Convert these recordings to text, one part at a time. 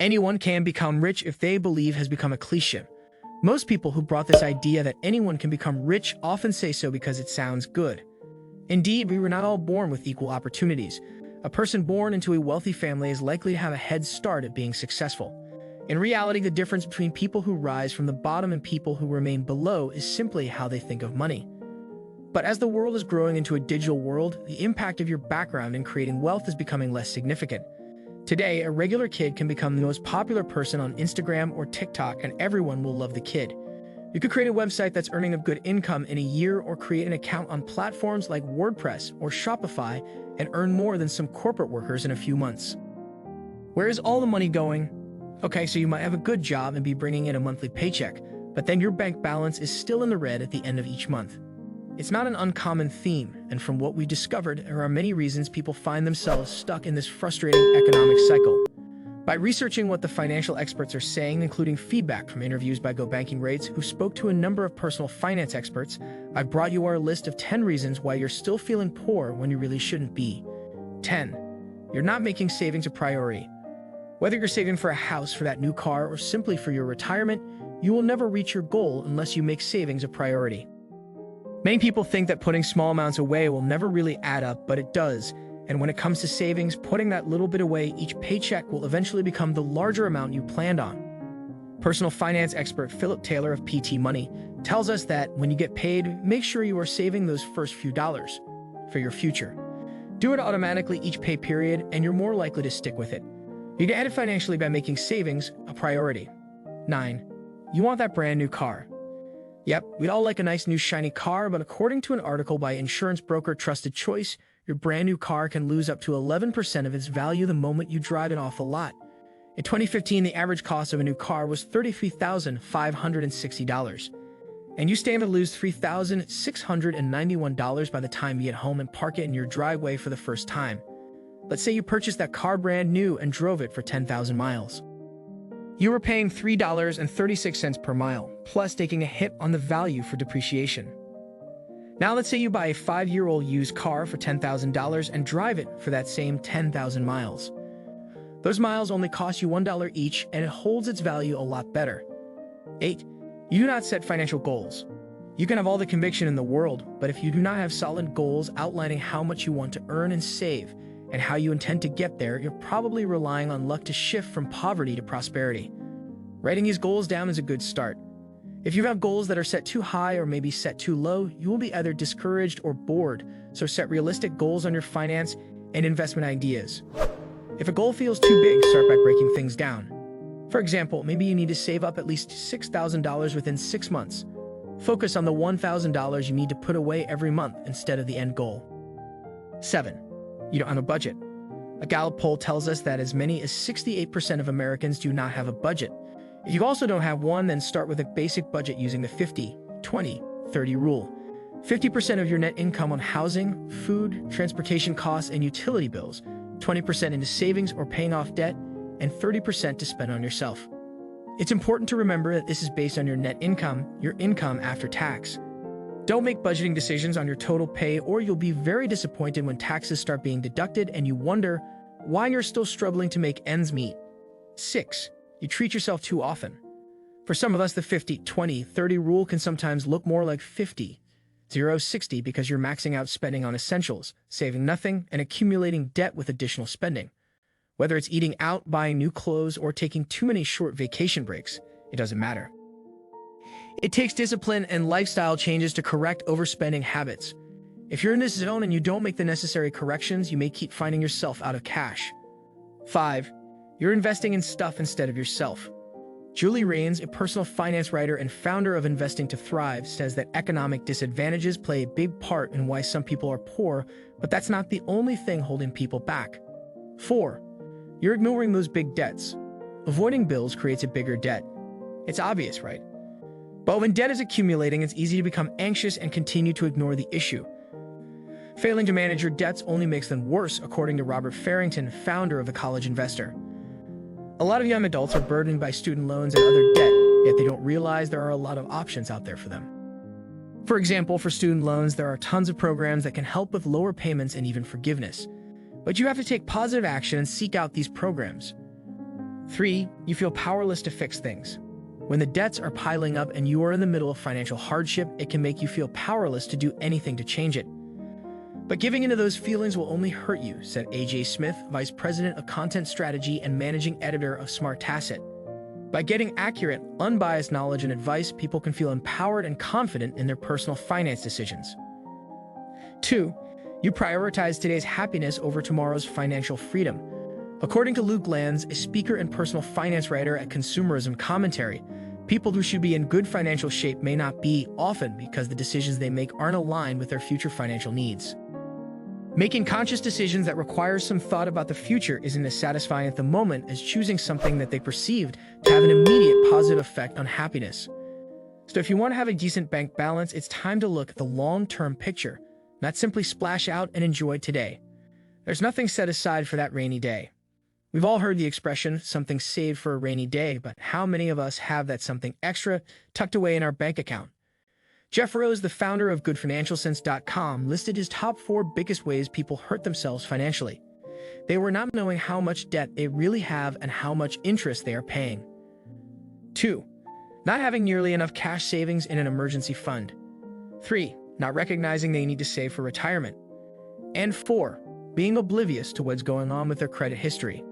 Anyone can become rich if they believe has become a cliche. Most people who brought this idea that anyone can become rich often say so because it sounds good. Indeed, we were not all born with equal opportunities. A person born into a wealthy family is likely to have a head start at being successful. In reality, the difference between people who rise from the bottom and people who remain below is simply how they think of money. But as the world is growing into a digital world, the impact of your background in creating wealth is becoming less significant. Today, a regular kid can become the most popular person on Instagram or TikTok, and everyone will love the kid. You could create a website that's earning a good income in a year, or create an account on platforms like WordPress or Shopify and earn more than some corporate workers in a few months. Where is all the money going? Okay, so you might have a good job and be bringing in a monthly paycheck, but then your bank balance is still in the red at the end of each month. It's not an uncommon theme, and from what we discovered, there are many reasons people find themselves stuck in this frustrating economic cycle. By researching what the financial experts are saying, including feedback from interviews by GoBankingRates, who spoke to a number of personal finance experts, I brought you our list of 10 reasons why you're still feeling poor when you really shouldn't be. 10. You're not making savings a priority. Whether you're saving for a house, for that new car, or simply for your retirement, you will never reach your goal unless you make savings a priority. Many people think that putting small amounts away will never really add up, but it does. And when it comes to savings, putting that little bit away each paycheck will eventually become the larger amount you planned on. Personal finance expert Philip Taylor of PT Money tells us that when you get paid, make sure you are saving those first few dollars for your future. Do it automatically each pay period, and you're more likely to stick with it. You get ahead financially by making savings a priority. 9. You want that brand new car. Yep, we'd all like a nice new shiny car, but according to an article by insurance broker Trusted Choice, your brand new car can lose up to 11% of its value the moment you drive it off the lot. In 2015, the average cost of a new car was $33,560. And you stand to lose $3,691 by the time you get home and park it in your driveway for the first time. Let's say you purchased that car brand new and drove it for 10,000 miles. You were paying $3.36 per mile, plus taking a hit on the value for depreciation. Now let's say you buy a 5-year-old used car for $10,000 and drive it for that same 10,000 miles. Those miles only cost you $1 each, and it holds its value a lot better. 8. You do not set financial goals. You can have all the conviction in the world, but if you do not have solid goals outlining how much you want to earn and save, and how you intend to get there, you're probably relying on luck to shift from poverty to prosperity. Writing these goals down is a good start. If you have goals that are set too high or maybe set too low, you will be either discouraged or bored, so set realistic goals on your finance and investment ideas. If a goal feels too big, start by breaking things down. For example, maybe you need to save up at least $6,000 within 6 months. Focus on the $1,000 you need to put away every month instead of the end goal. 7. You don't have a budget. A Gallup poll tells us that as many as 68% of Americans do not have a budget. If you also don't have one, then start with a basic budget using the 50-20-30 rule. 50% of your net income on housing, food, transportation costs, and utility bills, 20% into savings or paying off debt, and 30% to spend on yourself. It's important to remember that this is based on your net income, your income after tax. Don't make budgeting decisions on your total pay, or you'll be very disappointed when taxes start being deducted and you wonder why you're still struggling to make ends meet. 6. You treat yourself too often. For some of us, the 50-20-30 rule can sometimes look more like 50-0-60 because you're maxing out spending on essentials, saving nothing, and accumulating debt with additional spending. Whether it's eating out, buying new clothes, or taking too many short vacation breaks, it doesn't matter. It takes discipline and lifestyle changes to correct overspending habits. If you're in this zone and you don't make the necessary corrections, you may keep finding yourself out of cash. 5. You're investing in stuff instead of yourself. Julie Rains, a personal finance writer and founder of Investing to Thrive, says that economic disadvantages play a big part in why some people are poor, but that's not the only thing holding people back. 4. You're ignoring those big debts. Avoiding bills creates a bigger debt. It's obvious, right? But when debt is accumulating, it's easy to become anxious and continue to ignore the issue. Failing to manage your debts only makes them worse, according to Robert Farrington, founder of The College Investor. A lot of young adults are burdened by student loans and other debt, yet they don't realize there are a lot of options out there for them. For example, for student loans, there are tons of programs that can help with lower payments and even forgiveness. But you have to take positive action and seek out these programs. 3. You feel powerless to fix things. When the debts are piling up and you are in the middle of financial hardship, it can make you feel powerless to do anything to change it. But giving into those feelings will only hurt you, said AJ Smith, Vice President of Content Strategy and Managing Editor of SmartAsset. By getting accurate, unbiased knowledge and advice, people can feel empowered and confident in their personal finance decisions. 2. You prioritize today's happiness over tomorrow's financial freedom. According to Luke Lanz, a speaker and personal finance writer at Consumerism Commentary, people who should be in good financial shape may not be, often because the decisions they make aren't aligned with their future financial needs. Making conscious decisions that require some thought about the future isn't as satisfying at the moment as choosing something that they perceived to have an immediate positive effect on happiness. So if you want to have a decent bank balance, it's time to look at the long-term picture, not simply splash out and enjoy today. There's nothing set aside for that rainy day. We've all heard the expression, something saved for a rainy day, but how many of us have that something extra tucked away in our bank account? Jeff Rose, the founder of GoodFinancialSense.com, listed his top 4 biggest ways people hurt themselves financially. They were not knowing how much debt they really have and how much interest they are paying. 2. Not having nearly enough cash savings in an emergency fund. 3. Not recognizing they need to save for retirement. And 4. Being oblivious to what's going on with their credit history.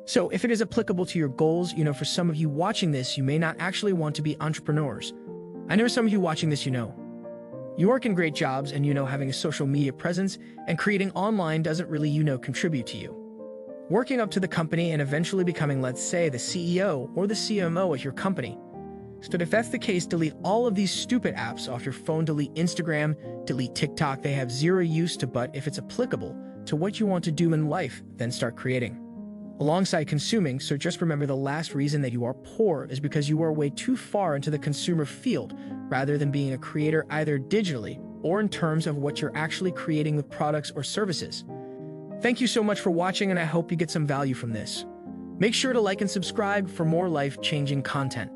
So if it is applicable to your goals, for some of you watching this, you may not actually want to be entrepreneurs. I know some of you watching this, you work in great jobs and having a social media presence and creating online doesn't really, contribute to you. Working up to the company and eventually becoming, let's say, the CEO or the CMO at your company. So if that's the case, delete all of these stupid apps off your phone, delete Instagram, delete TikTok. They have zero use to, but if it's applicable to what you want to do in life, then start creating. Alongside consuming, so just remember the last reason that you are poor is because you are way too far into the consumer field rather than being a creator either digitally or in terms of what you're actually creating with products or services. Thank you so much for watching, and I hope you get some value from this. Make sure to like and subscribe for more life-changing content.